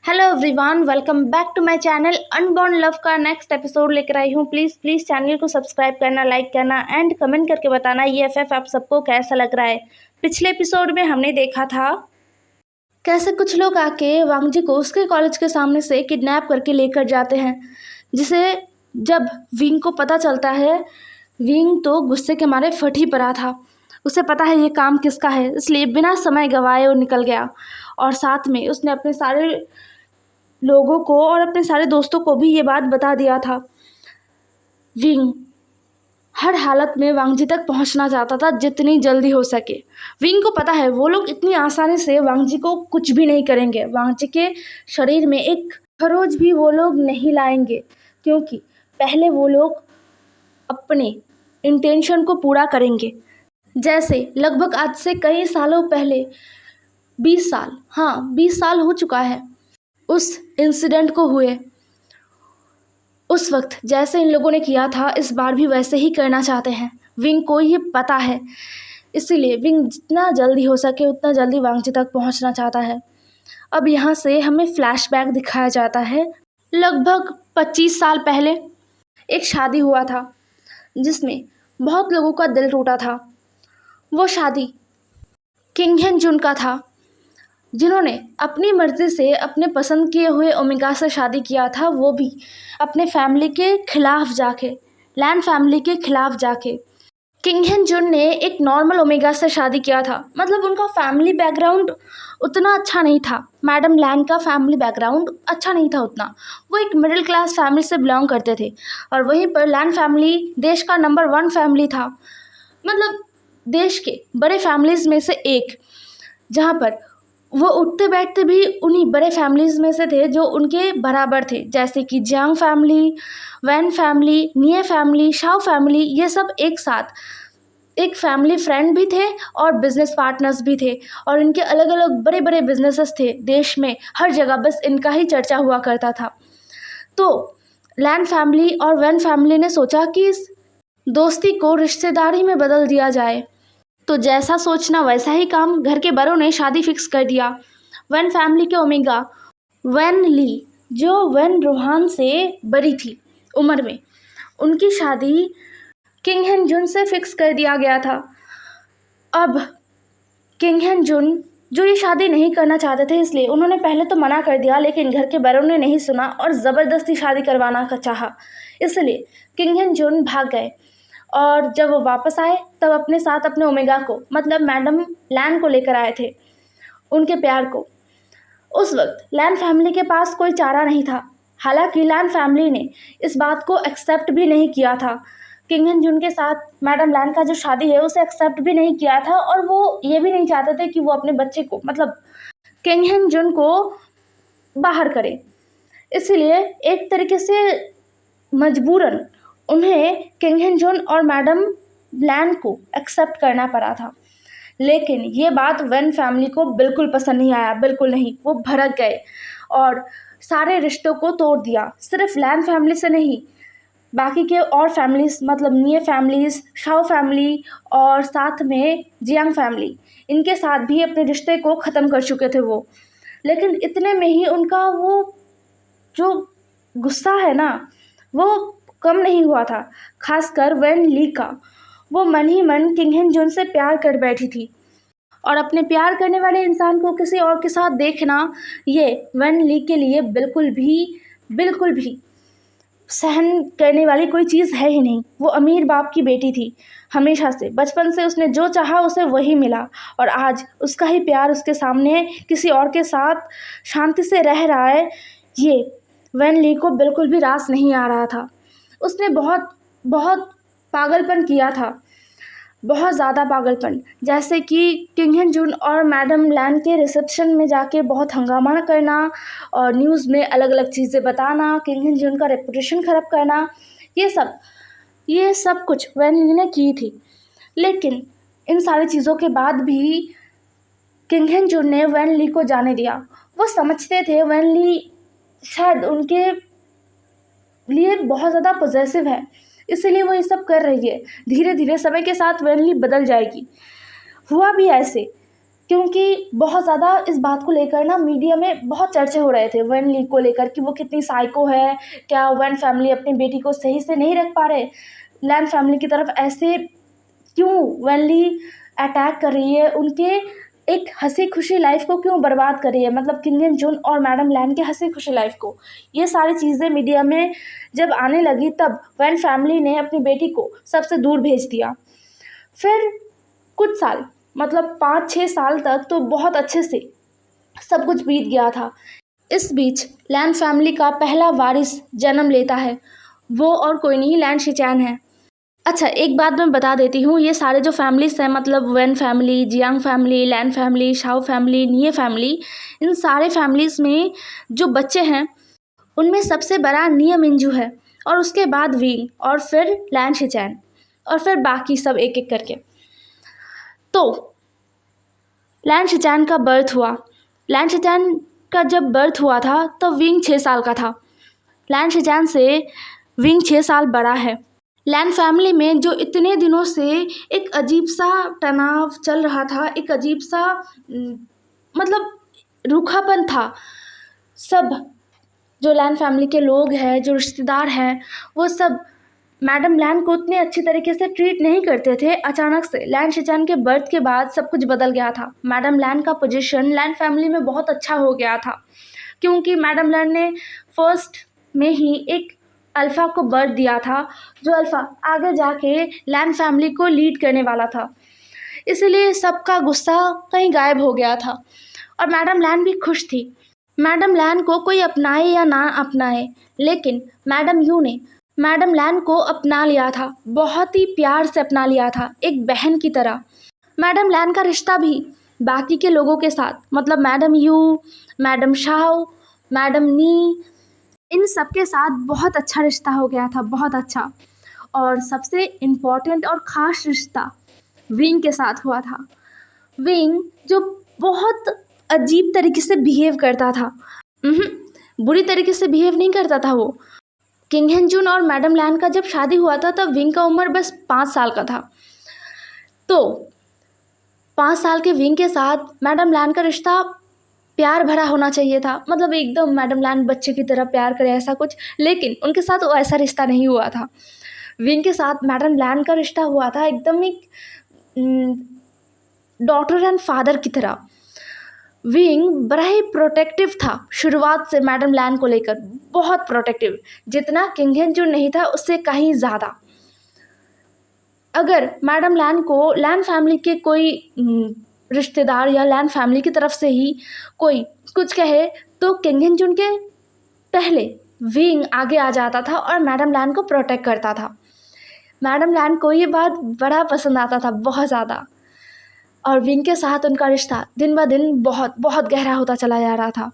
Hello everyone, welcome back to my channel. Unborn love का next episode लेकर आई हूँ। प्लीज़ चैनल को सब्सक्राइब करना, लाइक करना एंड कमेंट करके बताना ये एफएफ आप सबको कैसा लग रहा है। पिछले एपिसोड में हमने देखा था कैसे कुछ लोग आके वांगजी को उसके कॉलेज के सामने से किडनैप करके लेकर जाते हैं, जिसे जब विंग को पता चलता है, विंग तो गुस्से के मारे फट ही पड़ा था। उसे पता है ये काम किसका है, इसलिए बिना समय गंवाए वो निकल गया और साथ में उसने अपने सारे लोगों को और अपने सारे दोस्तों को भी ये बात बता दिया था। विंग हर हालत में वांगजी तक पहुंचना चाहता था जितनी जल्दी हो सके। विंग को पता है वो लोग इतनी आसानी से वांगजी को कुछ भी नहीं करेंगे। वांगजी के शरीर में एक खरोच भी वो लोग नहीं लाएंगे, क्योंकि पहले वो लोग अपने इंटेंशन को पूरा करेंगे। जैसे लगभग आज से कई सालों पहले 20 साल हो चुका है उस इंसिडेंट को हुए। उस वक्त जैसे इन लोगों ने किया था, इस बार भी वैसे ही करना चाहते हैं। विंग को ये पता है, इसीलिए विंग जितना जल्दी हो सके उतना जल्दी वांगजी तक पहुंचना चाहता है। अब यहाँ से हमें फ्लैशबैक दिखाया जाता है। लगभग 25 साल पहले एक शादी हुआ था जिसमें बहुत लोगों का दिल टूटा था। वो शादी किंग हेन जुन का था, जिन्होंने अपनी मर्ज़ी से अपने पसंद किए हुए ओमेगा से शादी किया था, वो भी अपने फैमिली के खिलाफ जाके, लैन फैमिली के खिलाफ जाके। किंग हेन जुन ने एक नॉर्मल ओमेगा से शादी किया था, मतलब उनका फैमिली बैकग्राउंड उतना अच्छा नहीं था। मैडम लैन का फैमिली बैकग्राउंड अच्छा नहीं था उतना। वो एक मिडिल क्लास फैमिली से बिलोंग करते थे और वहीं पर लैन फैमिली देश का नंबर 1 फैमिली था, मतलब देश के बड़े फैमिलीज़ में से एक, जहाँ पर वो उठते बैठते भी उन्हीं बड़े फैमिलीज़ में से थे जो उनके बराबर थे, जैसे कि जियांग फैमिली, वैन फैमिली, निये फैमिली, शाओ फैमिली। ये सब एक साथ एक फैमिली फ्रेंड भी थे और बिजनेस पार्टनर्स भी थे, और इनके अलग अलग बड़े बड़े बिजनेसेस थे देश में, हर जगह बस इनका ही चर्चा हुआ करता था। तो लैन फैमिली और वैन फैमिली ने सोचा कि इस दोस्ती को रिश्तेदारी में बदल दिया जाए। तो जैसा सोचना वैसा ही काम, घर के बड़ों ने शादी फिक्स कर दिया। वैन फैमिली के ओमेगा वैन ली, जो वैन रोहान से बड़ी थी उम्र में, उनकी शादी किंग हेन जुन से फिक्स कर दिया गया था। अब किंग हेन जुन जो ये शादी नहीं करना चाहते थे, इसलिए उन्होंने पहले तो मना कर दिया, लेकिन घर के बड़ों ने नहीं सुना और ज़बरदस्ती शादी करवाना का चाहा। इसलिए किंग हेन जुन भाग गए और जब वो वापस आए तब अपने साथ अपने ओमेगा को, मतलब मैडम लैन को लेकर आए थे, उनके प्यार को। उस वक्त लैन फैमिली के पास कोई चारा नहीं था। हालांकि लैन फैमिली ने इस बात को एक्सेप्ट भी नहीं किया था, किंग हेन जुन के साथ मैडम लैन का जो शादी है उसे एक्सेप्ट भी नहीं किया था, और वो ये भी नहीं चाहते थे कि वो अपने बच्चे को, मतलब किंग हेन जुन को बाहर करे। इसलिए एक तरीके से मजबूरन उन्हें किंग हेन जुन और मैडम लैन को एक्सेप्ट करना पड़ा था। लेकिन ये बात वैन फैमिली को बिल्कुल पसंद नहीं आया, बिल्कुल नहीं। वो भड़क गए और सारे रिश्तों को तोड़ दिया। सिर्फ लैन फैमिली से नहीं, बाकी के और फैमिलीज़, मतलब निये फैमिलीज़, शाओ फैमिली और साथ में जियांग फैमिली, इनके साथ भी अपने रिश्ते को ख़त्म कर चुके थे वो। लेकिन इतने में ही उनका वो जो गुस्सा है ना, वो कम नहीं हुआ था। खासकर वैन ली का, वो मन ही मन किंग हेन जुन से प्यार कर बैठी थी, और अपने प्यार करने वाले इंसान को किसी और के साथ देखना, ये वैन ली के लिए बिल्कुल भी सहन करने वाली कोई चीज़ है ही नहीं। वो अमीर बाप की बेटी थी, हमेशा से, बचपन से उसने जो चाहा उसे वही मिला, और आज उसका ही प्यार उसके सामने किसी और के साथ शांति से रह रहा है, ये वैन ली को बिल्कुल भी रास नहीं आ रहा था। उसने बहुत पागलपन किया था, बहुत ज़्यादा पागलपन, जैसे कि किंग हेन जुन और मैडम लैन के रिसेप्शन में जाके बहुत हंगामा करना और न्यूज़ में अलग अलग चीज़ें बताना, किंग हेन जुन का रेपुटेशन ख़राब करना, ये सब कुछ वैन ली ने की थी। लेकिन इन सारी चीज़ों के बाद भी किंग हेन जुन ने वैन ली को जाने दिया। वो समझते थे वैन ली शायद उनके लिए बहुत ज़्यादा पॉजेसिव है, इसीलिए वो ये सब कर रही है। धीरे धीरे समय के साथ वैन ली बदल जाएगी। हुआ भी ऐसे। क्योंकि बहुत ज़्यादा इस बात को लेकर ना मीडिया में बहुत चर्चे हो रहे थे वन ली को लेकर कि वो कितनी साइको है, क्या वन फैमिली अपनी बेटी को सही से नहीं रख पा रहे, लैन फैमिली की तरफ ऐसे क्यों वन ली अटैक कर रही है, उनके एक हंसी खुशी लाइफ को क्यों बर्बाद कर रही है, मतलब किम हिन जून और मैडम लैन के हंसी खुशी लाइफ को। ये सारी चीज़ें मीडिया में जब आने लगी तब वन फैमिली ने अपनी बेटी को सबसे दूर भेज दिया। फिर कुछ साल मतलब 5-6 साल तक तो बहुत अच्छे से सब कुछ बीत गया था। इस बीच लैन फैमिली का पहला वारिस जन्म लेता है, वो और कोई नहीं लैन शिचैन है। अच्छा, एक बात मैं बता देती हूँ, ये सारे जो फैमिलीज हैं मतलब वन फैमिली, जियांग फैमिली, लैन फैमिली, शाओ फैमिली, निये फैमिली, इन सारे फैमिलीज़ में जो बच्चे हैं उनमें सबसे बड़ा निये मिंजू है और उसके बाद विंग और फिर लैन शिचैन और फिर बाकी सब एक एक करके। तो लैन शिचैन का बर्थ हुआ। लैन शिचैन का जब बर्थ हुआ था तब विंग 6 साल का था। लैन शिचैन से विंग 6 साल बड़ा है। लैन फैमिली में जो इतने दिनों से एक अजीब सा तनाव चल रहा था, एक अजीब सा मतलब रूखापन था। सब जो लैन फैमिली के लोग हैं, जो रिश्तेदार हैं, वो सब मैडम लैन को उतने अच्छी तरीके से ट्रीट नहीं करते थे। अचानक से लैन शिचैन के बर्थ के बाद सब कुछ बदल गया था। मैडम लैन का पोजीशन लैन फैमिली में बहुत अच्छा हो गया था, क्योंकि मैडम लैन ने फर्स्ट में ही एक अल्फ़ा को बर्थ दिया था, जो अल्फ़ा आगे जाके लैन फैमिली को लीड करने वाला था। इसीलिए सबका गुस्सा कहीं गायब हो गया था और मैडम लैन भी खुश थी। मैडम लैन को कोई अपनाए या ना अपनाए, लेकिन मैडम यू ने मैडम लैन को अपना लिया था, बहुत ही प्यार से अपना लिया था, एक बहन की तरह। मैडम लैन का रिश्ता भी बाकी के लोगों के साथ मतलब madam Yu, madam Shao, madam Ni, इन सब के साथ बहुत अच्छा रिश्ता हो गया था, बहुत अच्छा। और सबसे इम्पॉर्टेंट और ख़ास रिश्ता विंग के साथ हुआ था। विंग जो बहुत अजीब तरीके से बिहेव करता था, बुरी तरीके से बिहेव नहीं करता था वो। किम हिन जून और मैडम लैन का जब शादी हुआ था तब विंग का उम्र बस 5 साल का था। तो 5 साल के विंग के साथ मैडम लैन का रिश्ता प्यार भरा होना चाहिए था, मतलब एकदम मैडम लैन बच्चे की तरह प्यार करे ऐसा कुछ, लेकिन उनके साथ वो ऐसा रिश्ता नहीं हुआ था। विंग के साथ मैडम लैन का रिश्ता हुआ था एकदम एक डॉटर एंड फादर की तरह। विंग बड़ा ही प्रोटेक्टिव था शुरुआत से मैडम लैन को लेकर, बहुत प्रोटेक्टिव, जितना किम हिन जून नहीं था उससे कहीं ज़्यादा। अगर मैडम लैन को लैन फैमिली के कोई रिश्तेदार या लैन फैमिली की तरफ से ही कोई कुछ कहे तो किम हिन जून के पहले विंग आगे आ जाता था और मैडम लैन को प्रोटेक्ट करता था। मैडम लैन को ये बात बड़ा पसंद आता था, बहुत ज़्यादा। और विंग के साथ उनका रिश्ता दिन ब दिन बहुत बहुत गहरा होता चला जा रहा था,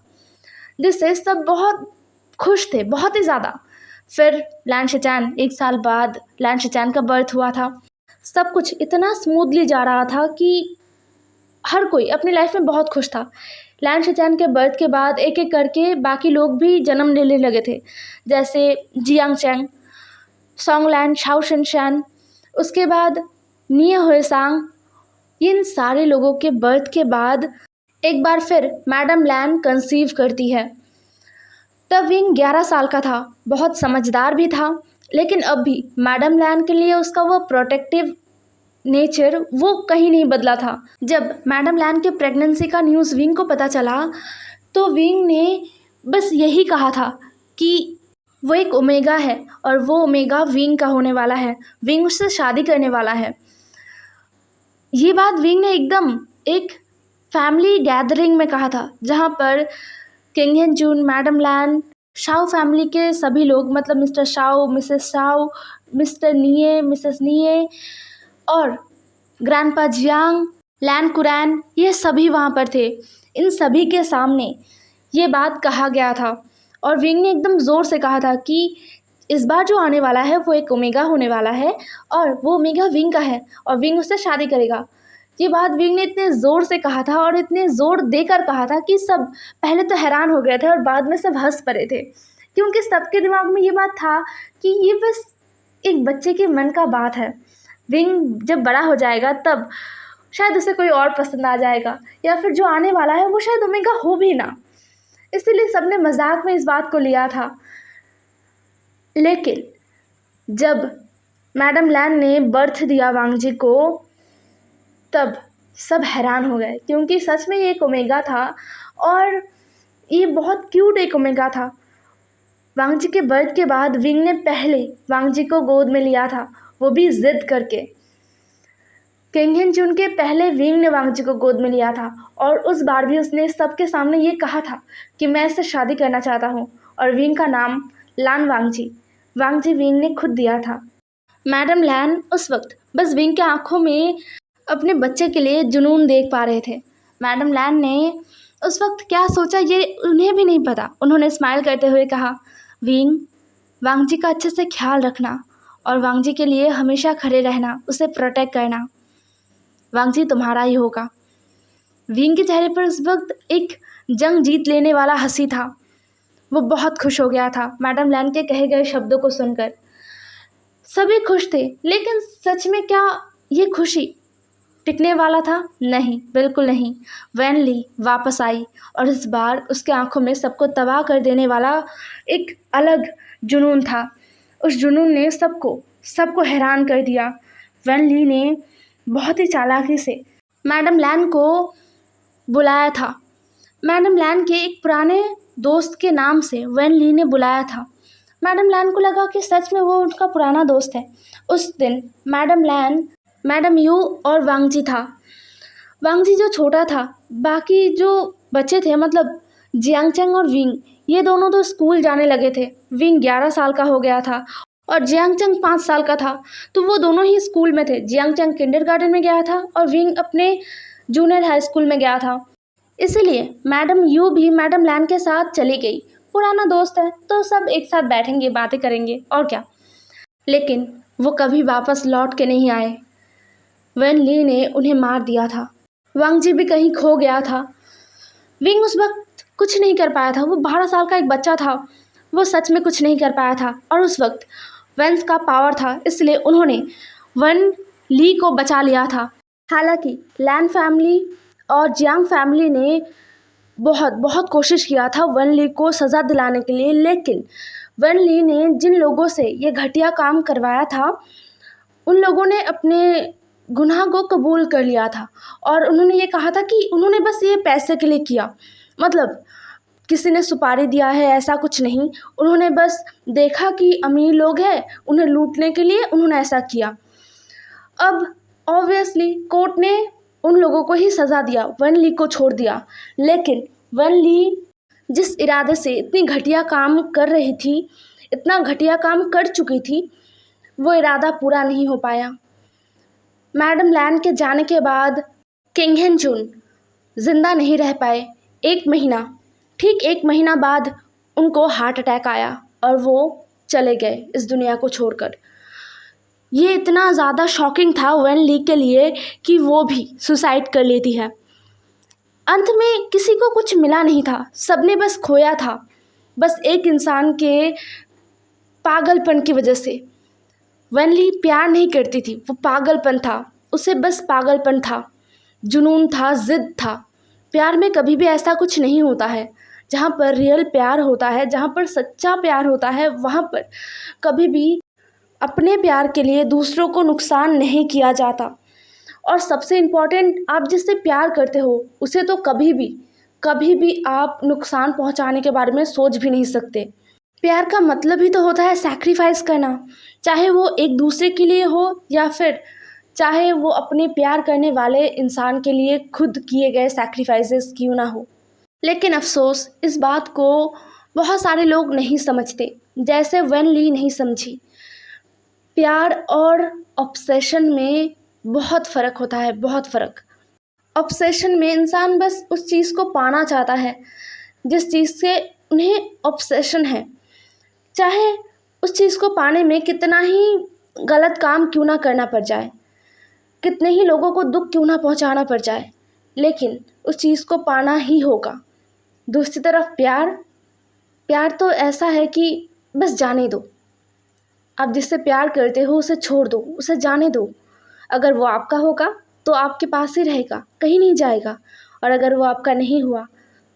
जिससे सब बहुत खुश थे, बहुत ही ज़्यादा। फिर लैन शिचैन 1 साल बाद लैन शिचैन का बर्थ हुआ था। सब कुछ इतना स्मूथली जा रहा था कि हर कोई अपनी लाइफ में बहुत खुश था। लैन शिचैन के बर्थ के बाद एक एक करके बाकी लोग भी जन्म लेने लगे थे, जैसे जियांग चैंग, सोंगलैन, शाओ शिनशैन, उसके बाद निये हुएसांग। इन सारे लोगों के बर्थ के बाद एक बार फिर मैडम लैन कंसीव करती है। तब विंग 11 साल का था, बहुत समझदार भी था, लेकिन अब भी मैडम लैन के लिए उसका वो प्रोटेक्टिव नेचर वो कहीं नहीं बदला था। जब मैडम लैन के प्रेगनेंसी का न्यूज़ विंग को पता चला तो विंग ने बस यही कहा था कि वो एक ओमेगा है और वो ओमेगा विंग का होने वाला है, विंग उससे शादी करने वाला है। ये बात विंग ने एकदम एक फैमिली गैदरिंग में कहा था, जहाँ पर किम हिन जून, मैडम लैन, शाओ फैमिली के सभी लोग मतलब mister Shao, Mrs Shao, mister निये, मिसेस निये और ग्रैंडपा जियांग, लैन कुरैन, ये सभी वहाँ पर थे। इन सभी के सामने ये बात कहा गया था और विंग ने एकदम ज़ोर से कहा था कि इस बार जो आने वाला है वो एक ओमेगा होने वाला है और वो ओमेगा विंग का है और विंग उससे शादी करेगा। ये बात विंग ने इतने ज़ोर से कहा था और इतने ज़ोर देकर कहा था कि सब पहले तो हैरान हो गए थे और बाद में सब हंस पड़े थे, क्योंकि सबके दिमाग में ये बात था कि ये बस एक बच्चे के मन का बात है। विंग जब बड़ा हो जाएगा तब शायद उसे कोई और पसंद आ जाएगा, या फिर जो आने वाला है वो शायद ओमेगा हो भी ना। इसीलिए सबने मजाक में इस बात को लिया था। लेकिन जब मैडम लैन ने बर्थ दिया वांगजी को, तब सब हैरान हो गए, क्योंकि सच में ये एक ओमेगा था और ये बहुत क्यूट एक ओमेगा था। वांगजी के बर्थ के बाद विंग ने पहले वांगजी को गोद में लिया था, वो भी जिद करके। किंग हिन जुन के पहले विंग ने वांगजी को गोद में लिया था, और उस बार भी उसने सबके सामने ये कहा था कि मैं इससे शादी करना चाहता हूँ, और विंग का नाम लान वांगजी विंग ने खुद दिया था। मैडम लैन उस वक्त बस विंग के आंखों में अपने बच्चे के लिए जुनून देख पा रहे थे। मैडम लैन ने उस वक्त क्या सोचा ये उन्हें भी नहीं पता। उन्होंने स्माइल करते हुए कहा, विंग, वांगजी का अच्छे से ख्याल रखना और वांगजी के लिए हमेशा खड़े रहना, उसे प्रोटेक्ट करना। वांगजी तुम्हारा ही होगा। विंग के चेहरे पर उस वक्त एक जंग जीत लेने वाला हंसी था। वो बहुत खुश हो गया था मैडम लैन के कहे गए शब्दों को सुनकर। सभी खुश थे, लेकिन सच में क्या ये खुशी टिकने वाला था? नहीं, बिल्कुल नहीं। वैन ली वापस आई, और इस बार उसके आंखों में सबको तबाह कर देने वाला एक अलग जुनून था। उस जुनून ने सबको हैरान कर दिया। वैन ली ने बहुत ही चालाकी से मैडम लैन को बुलाया था। मैडम लैन के एक पुराने दोस्त के नाम से वैन ली ने बुलाया था। मैडम लैन को लगा कि सच में वो उनका पुराना दोस्त है। उस दिन मैडम लैन, मैडम यू और वांगजी था। वांगजी जो छोटा था, बाकी जो बच्चे थे मतलब जियांगचैंग और विंग, ये दोनों तो स्कूल जाने लगे थे। विंग 11 साल का हो गया था और जियांगचैंग 5 साल का था, तो वो दोनों ही स्कूल में थे। जियांगचैंग किंडरगार्टन में गया था और विंग अपने जूनियर हाई स्कूल में गया था। इसीलिए मैडम यू भी मैडम लैन के साथ चली गई। पुराना दोस्त है तो सब एक साथ बैठेंगे, बातें करेंगे और क्या। लेकिन वो कभी वापस लौट के नहीं आए। वैन ली ने उन्हें मार दिया था। वांगजी भी कहीं खो गया था। विंग उस वक्त कुछ नहीं कर पाया था। वो 12 साल का एक बच्चा था, वो सच में कुछ नहीं कर पाया था। और उस वक्त वेंस का पावर था, इसलिए उन्होंने वैन ली को बचा लिया था। हालांकि लैन फैमिली और जियांग फैमिली ने बहुत कोशिश किया था वैन ली को सज़ा दिलाने के लिए, लेकिन वैन ली ने जिन लोगों से ये घटिया काम करवाया था, उन लोगों ने अपने गुनाह को कबूल कर लिया था। और उन्होंने ये कहा था कि उन्होंने बस ये पैसे के लिए किया, मतलब किसी ने सुपारी दिया है ऐसा कुछ नहीं। उन्होंने बस देखा कि अमीर लोग हैं, उन्हें लूटने के लिए उन्होंने ऐसा किया। अब ऑब्वियसली कोर्ट ने उन लोगों को ही सज़ा दिया, वैन ली को छोड़ दिया। लेकिन वैन ली जिस इरादे से इतनी घटिया काम कर रही थी, इतना घटिया काम कर चुकी थी, वो इरादा पूरा नहीं हो पाया। मैडम लैन के जाने के बाद किंग हिन जुन जिंदा नहीं रह पाए। ठीक एक महीना बाद उनको हार्ट अटैक आया और वो चले गए इस दुनिया को छोड़कर। ये इतना ज़्यादा शॉकिंग था वैन ली के लिए कि वो भी सुसाइड कर लेती है। अंत में किसी को कुछ मिला नहीं था, सबने बस खोया था, बस एक इंसान के पागलपन की वजह से। वैन ली प्यार नहीं करती थी, वो पागलपन था, उसे बस पागलपन था, जुनून था, जिद था। प्यार में कभी भी ऐसा कुछ नहीं होता है। जहाँ पर रियल प्यार होता है, जहाँ पर सच्चा प्यार होता है, वहाँ पर कभी भी अपने प्यार के लिए दूसरों को नुकसान नहीं किया जाता। और सबसे इम्पॉर्टेंट, आप जिससे प्यार करते हो उसे तो कभी भी आप नुकसान पहुंचाने के बारे में सोच भी नहीं सकते। प्यार का मतलब ही तो होता है सैक्रिफाइस करना, चाहे वो एक दूसरे के लिए हो या फिर चाहे वो अपने प्यार करने वाले इंसान के लिए खुद किए गए सैक्रिफाइसेस क्यों ना हो। लेकिन अफसोस इस बात को बहुत सारे लोग नहीं समझते, जैसे वैन ली नहीं समझी। प्यार और ऑब्सेशन में बहुत फ़र्क होता है, बहुत फ़र्क। ऑब्सेशन में इंसान बस उस चीज़ को पाना चाहता है जिस चीज़ से उन्हें ऑब्सेशन है, चाहे उस चीज़ को पाने में कितना ही गलत काम क्यों ना करना पड़ जाए, कितने ही लोगों को दुख क्यों ना पहुंचाना पड़ जाए, लेकिन उस चीज़ को पाना ही होगा। दूसरी तरफ प्यार तो ऐसा है कि बस जाने दो। आप जिससे प्यार करते हो उसे छोड़ दो, उसे जाने दो। अगर वो आपका होगा तो आपके पास ही रहेगा, कहीं नहीं जाएगा। और अगर वो आपका नहीं हुआ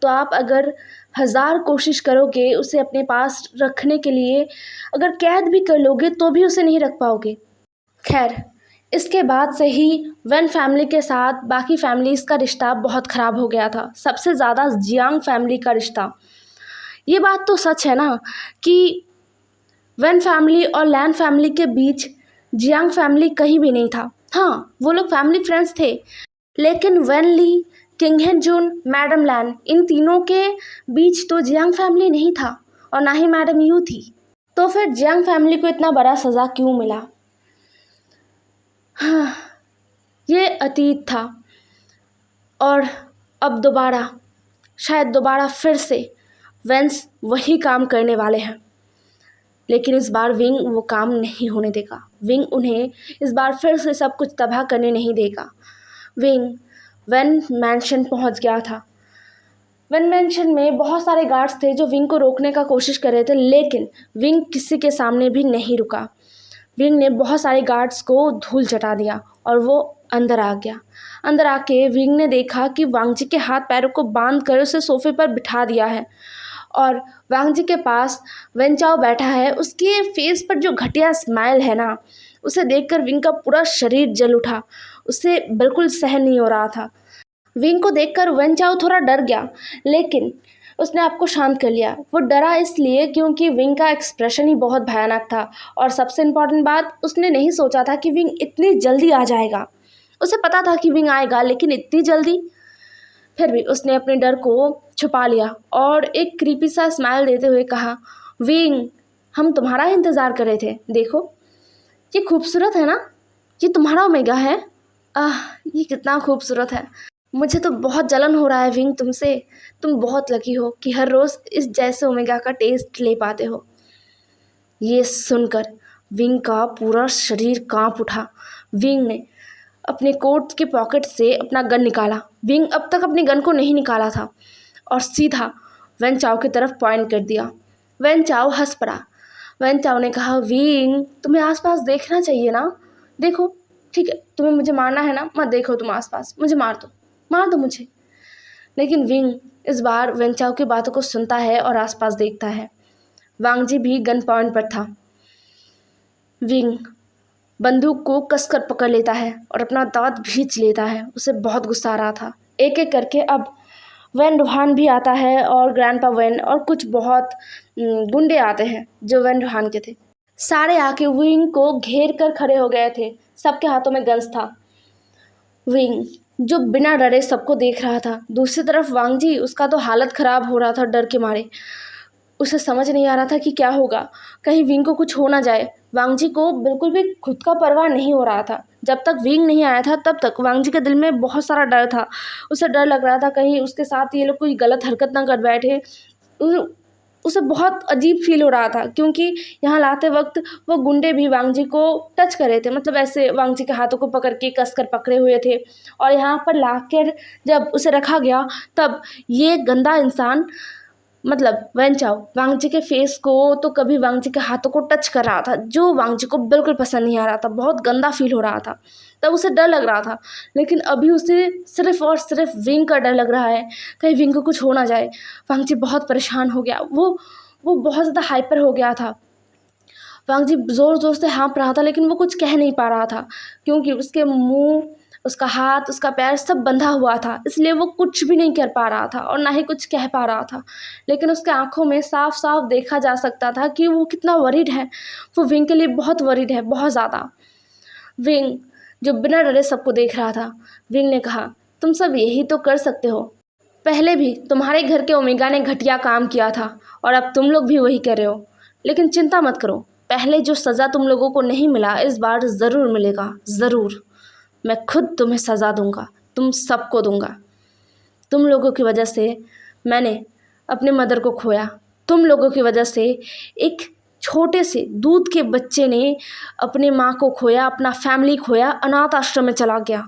तो आप अगर 1000 कोशिश करोगे उसे अपने पास रखने के लिए, अगर कैद भी कर लोगे तो भी उसे नहीं रख पाओगे। खैर, इसके बाद से ही वन फैमिली के साथ बाकी फैमिलीज़ का रिश्ता बहुत ख़राब हो गया था, सबसे ज़्यादा जियांग फैमिली का रिश्ता। ये बात तो सच है ना कि वन फैमिली और लैन फैमिली के बीच जियांग फैमिली कहीं भी नहीं था। हाँ, वो लोग फैमिली फ्रेंड्स थे, लेकिन वन ली, किंग हेन जून, मैडम लैन, इन तीनों के बीच तो जियांग फैमिली नहीं था और ना ही मैडम यू थी। तो फिर जियांग फैमिली को इतना बड़ा सज़ा क्यों मिला? हाँ, ये अतीत था और अब दोबारा, शायद दोबारा फिर से वेंस वही काम करने वाले हैं, लेकिन इस बार विंग वो काम नहीं होने देगा। विंग उन्हें इस बार फिर से सब कुछ तबाह करने नहीं देगा। विंग वन मैंशन पहुंच गया था। वन मैंशन में बहुत सारे गार्ड्स थे जो विंग को रोकने का कोशिश कर रहे थे, लेकिन विंग किसी के सामने भी नहीं रुका। विंग ने बहुत सारे गार्ड्स को धूल चटा दिया और वो अंदर आ गया। अंदर आके विंग ने देखा कि वांग जी के हाथ पैरों को बांध कर उसे सोफे पर बिठा दिया है और वांग जी के पास वेन चाओ बैठा है। उसके फेस पर जो घटिया स्माइल है ना, उसे देखकर विंग का पूरा शरीर जल उठा। उसे बिल्कुल सहन नहीं हो रहा था। विंग को देखकर वेन चाओ थोड़ा डर गया, लेकिन उसने आपको शांत कर लिया। वो डरा इसलिए क्योंकि विंग का एक्सप्रेशन ही बहुत भयानक था और सबसे इम्पॉर्टेंट बात, उसने नहीं सोचा था कि विंग इतनी जल्दी आ जाएगा। उसे पता था कि विंग आएगा, लेकिन इतनी जल्दी। फिर भी उसने अपने डर को छुपा लिया और एक क्रीपी सा स्माइल देते हुए कहा, विंग, हम तुम्हारा इंतज़ार कर रहे थे। देखो, ये खूबसूरत है ना, ये तुम्हारा ओमेगा है। ये कितना खूबसूरत है। मुझे तो बहुत जलन हो रहा है विंग तुमसे। तुम बहुत लकी हो कि हर रोज़ इस जैसे ओमेगा का टेस्ट ले पाते हो। ये सुनकर विंग का पूरा शरीर कांप उठा। विंग ने अपने कोट के पॉकेट से अपना गन निकाला। विंग अब तक अपनी गन को नहीं निकाला था और सीधा वेन चाओ की तरफ पॉइंट कर दिया। वेन चाओ हंस पड़ा। वेन चाओ ने कहा, विंग, तुम्हें आसपास देखना चाहिए ना। देखो, ठीक है, तुम्हें मुझे मारना है ना, मत देखो तुम आसपास, मुझे मार दो मुझे। लेकिन विंग इस बार वेन चाओ की बातों को सुनता है और आसपास देखता है। वांग जी भी गन पॉइंट पर था। विंग बंदूक को कसकर पकड़ लेता है और अपना दांत भींच लेता है। उसे बहुत गुस्सा आ रहा था। एक एक करके अब वेन रूहान भी आता है और ग्रैंडपा वेन और कुछ बहुत गुंडे आते हैं जो वेन रूहान के थे। सारे आके विंग को घेर कर खड़े हो गए थे। सबके हाथों में गन्स था। विंग जो बिना डरे सबको देख रहा था। दूसरी तरफ वांग जी, उसका तो हालत ख़राब हो रहा था डर के मारे। उसे समझ नहीं आ रहा था कि क्या होगा, कहीं विंग को कुछ हो ना जाए। वांग जी को बिल्कुल भी खुद का परवाह नहीं हो रहा था। जब तक विंग नहीं आया था तब तक वांग जी के दिल में बहुत सारा डर था। उसे डर लग रहा था कहीं उसके साथ ये लोग कोई गलत हरकत ना कर बैठे। उसे बहुत अजीब फील हो रहा था क्योंकि यहाँ लाते वक्त वो गुंडे भी वांग जी को टच कर रहे थे, मतलब ऐसे वांग जी के हाथों को पकड़ के कस कर पकड़े हुए थे। और यहाँ पर लाकर जब उसे रखा गया तब ये गंदा इंसान, मतलब वेन चाओ, वांग जी के फेस को तो कभी वांग जी के हाथों को टच कर रहा था, जो वांग जी को बिल्कुल पसंद नहीं आ रहा था। बहुत गंदा फील हो रहा था। तब उसे डर लग रहा था, लेकिन अभी उसे सिर्फ और सिर्फ विंग का डर लग रहा है, कहीं विंग को कुछ हो ना जाए। वांग जी बहुत परेशान हो गया। वो बहुत ज़्यादा हाइपर हो गया था। वांग जी ज़ोर ज़ोर से हाँफ रहा था, लेकिन वो कुछ कह नहीं पा रहा था क्योंकि उसके मुंह, उसका हाथ, उसका पैर सब बंधा हुआ था। इसलिए वो कुछ भी नहीं कर पा रहा था और ना ही कुछ कह पा रहा था। लेकिन उसके आंखों में साफ साफ देखा जा सकता था कि वो कितना वरीड है। वो विंग के लिए बहुत वरीड है, बहुत ज़्यादा। विंग जो बिना डरे सबको देख रहा था। विंग ने कहा, तुम सब यही तो कर सकते हो। पहले भी तुम्हारे घर के ओमेगा ने घटिया काम किया था और अब तुम लोग भी वही कर रहे हो। लेकिन चिंता मत करो, पहले जो सज़ा तुम लोगों को नहीं मिला इस बार ज़रूर मिलेगा, ज़रूर। मैं खुद तुम्हें सज़ा दूंगा, तुम सबको दूंगा। तुम लोगों की वजह से मैंने अपने मदर को खोया। तुम लोगों की वजह से एक छोटे से दूध के बच्चे ने अपने माँ को खोया, अपना फैमिली खोया, अनाथ आश्रम में चला गया।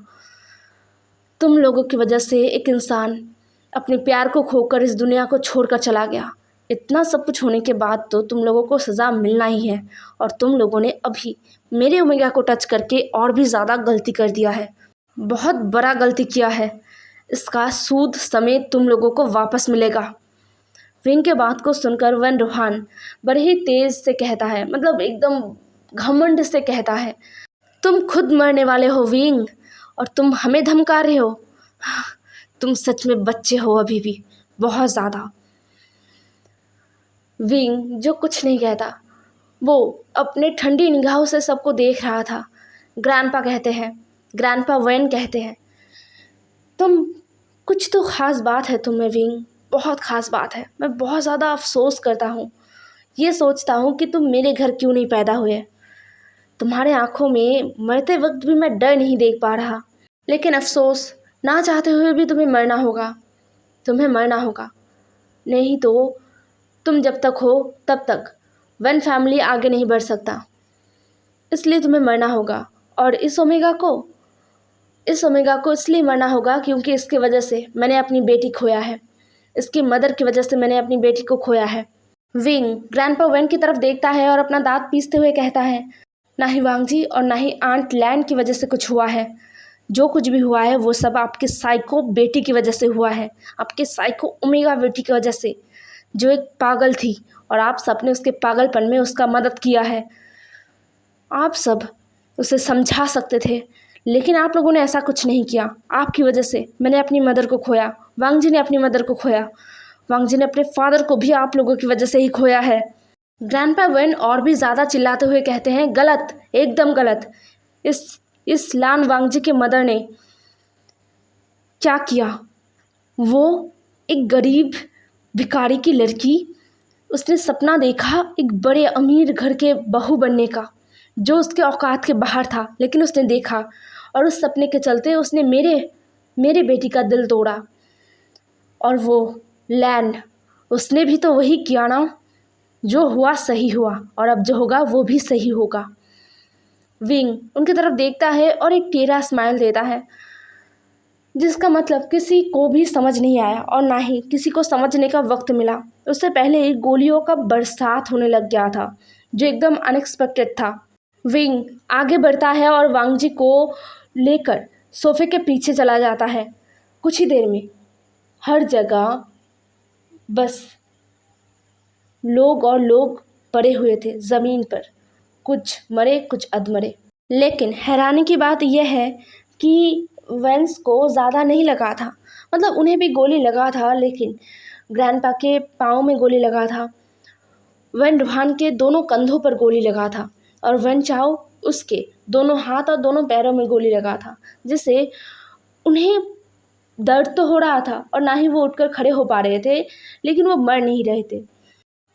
तुम लोगों की वजह से एक इंसान अपने प्यार को खोकर इस दुनिया को छोड़कर चला गया। इतना सब कुछ होने के बाद तो तुम लोगों को सज़ा मिलना ही है और तुम लोगों ने अभी मेरे ओमेगा को टच करके और भी ज़्यादा गलती कर दिया है। बहुत बड़ा गलती किया है, इसका सूद समेत तुम लोगों को वापस मिलेगा। विंग के बात को सुनकर वन रूहान बड़े ही तेज से कहता है, मतलब एकदम घमंड से कहता है, तुम खुद मरने वाले हो विंग, और तुम हमें धमका रहे हो। तुम सच में बच्चे हो अभी भी, बहुत ज़्यादा। विंग जो कुछ नहीं कहता, वो अपने ठंडी निगाहों से सबको देख रहा था। ग्रैंडपा वेन कहते हैं, तुम कुछ तो ख़ास बात है तुम्हें विंग, बहुत ख़ास बात है। मैं बहुत ज़्यादा अफसोस करता हूँ, ये सोचता हूँ कि तुम मेरे घर क्यों नहीं पैदा हुए। तुम्हारे आँखों में मरते वक्त भी मैं डर नहीं देख पा रहा, लेकिन अफसोस, ना चाहते हुए भी तुम्हें मरना होगा। नहीं तो तुम जब तक हो तब तक वन फैमिली आगे नहीं बढ़ सकता, इसलिए तुम्हें मरना होगा। और इस ओमेगा को इसलिए मरना होगा क्योंकि इसकी वजह से मैंने अपनी बेटी खोया है, इसकी मदर की वजह से मैंने अपनी बेटी को खोया है। विंग ग्रैंडपा वेन की तरफ देखता है और अपना दांत पीसते हुए कहता है, ना ही वांग जी और ना ही आंट लैंड की वजह से कुछ हुआ है। जो कुछ भी हुआ है वो सब आपके साइको बेटी की वजह से हुआ है, आपके साइको ओमेगा बेटी की वजह से, जो एक पागल थी और आप सबने उसके पागलपन में उसका मदद किया है। आप सब उसे समझा सकते थे, लेकिन आप लोगों ने ऐसा कुछ नहीं किया। आपकी वजह से मैंने अपनी मदर को खोया, वांग जी ने अपनी मदर को खोया, वांग जी ने अपने फादर को भी आप लोगों की वजह से ही खोया है। ग्रैंडपा वेन और भी ज़्यादा चिल्लाते हुए कहते हैं, गलत, एकदम गलत। इस लान वांग जी के मदर ने क्या किया? वो एक गरीब भिखारी की लड़की, उसने सपना देखा एक बड़े अमीर घर के बहू बनने का, जो उसके औकात के बाहर था, लेकिन उसने देखा और उस सपने के चलते उसने मेरे बेटी का दिल तोड़ा। और वो लैंड, उसने भी तो वही किया ना। जो हुआ सही हुआ, और अब जो होगा वो भी सही होगा। विंग उनकी तरफ देखता है और एक टेढ़ा स्माइल देता है, जिसका मतलब किसी को भी समझ नहीं आया और ना ही किसी को समझने का वक्त मिला। उससे पहले ही गोलियों का बरसात होने लग गया था, जो एकदम अनएक्सपेक्टेड था। विंग आगे बढ़ता है और वांग जी को लेकर सोफे के पीछे चला जाता है। कुछ ही देर में हर जगह बस लोग पड़े हुए थे ज़मीन पर, कुछ मरे कुछ अधमरे। लेकिन हैरानी की बात यह है कि वेंस को ज़्यादा नहीं लगा था, मतलब उन्हें भी गोली लगा था, लेकिन ग्रैंडपा के पाँव में गोली लगा था, वन रूहान के दोनों कंधों पर गोली लगा था, और वन चाओ उसके दोनों हाथ और दोनों पैरों में गोली लगा था, जिससे उन्हें दर्द तो हो रहा था और ना ही वो उठकर खड़े हो पा रहे थे, लेकिन वो मर नहीं रहे थे।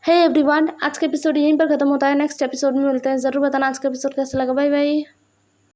हे एवरीवन, आज का एपिसोड यहीं पर ख़त्म होता है। नेक्स्ट एपिसोड में मिलते हैं। ज़रूर बताना आज का एपिसोड कैसा लगा। Bye bye.